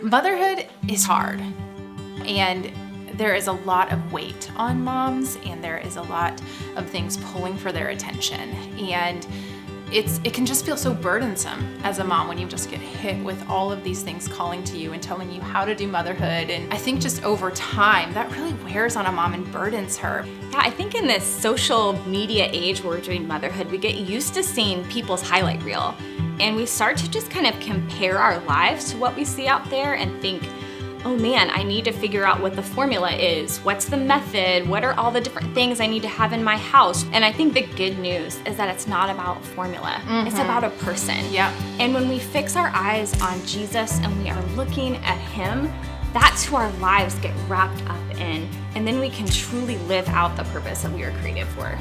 Motherhood is hard, and there is a lot of weight on moms, and there is a lot of things pulling for their attention. And it can just feel so burdensome as a mom when you just get hit with all of these things calling to you and telling you how to do motherhood. And I think just over time, that really wears on a mom and burdens her. Yeah, I think in this social media age where we're doing motherhood, we get used to seeing people's highlight reel. And we start to just kind of compare our lives to what we see out there and think, oh man, I need to figure out what the formula is. What's the method? What are all the different things I need to have in my house? And I think the good news is that it's not about formula. It's about a person. Yeah. And when we fix our eyes on Jesus and we are looking at him, that's who our lives get wrapped up in. And then we can truly live out the purpose that we were created for.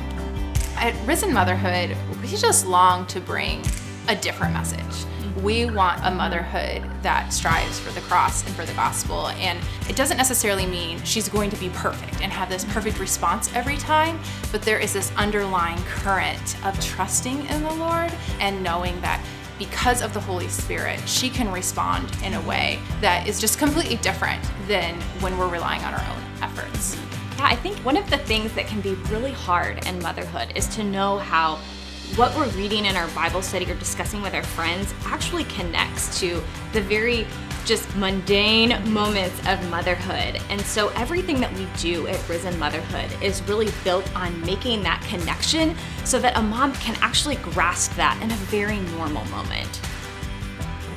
At Risen Motherhood, we just long to bring a different message. We want a motherhood that strives for the cross and for the gospel. And it doesn't necessarily mean she's going to be perfect and have this perfect response every time, but there is this underlying current of trusting in the Lord and knowing that because of the Holy Spirit, she can respond in a way that is just completely different than when we're relying on our own efforts. Yeah, I think one of the things that can be really hard in motherhood is to know how what we're reading in our Bible study or discussing with our friends actually connects to the very just mundane moments of motherhood. And so everything that we do at Risen Motherhood is really built on making that connection so that a mom can actually grasp that in a very normal moment.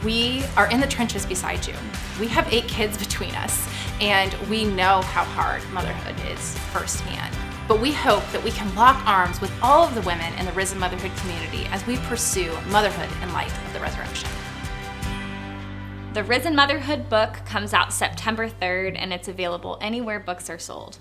We are in the trenches beside you. We have 8 kids between us, and we know how hard motherhood is firsthand. But we hope that we can lock arms with all of the women in the Risen Motherhood community as we pursue motherhood in light of the resurrection. The Risen Motherhood book comes out September 3rd, and it's available anywhere books are sold.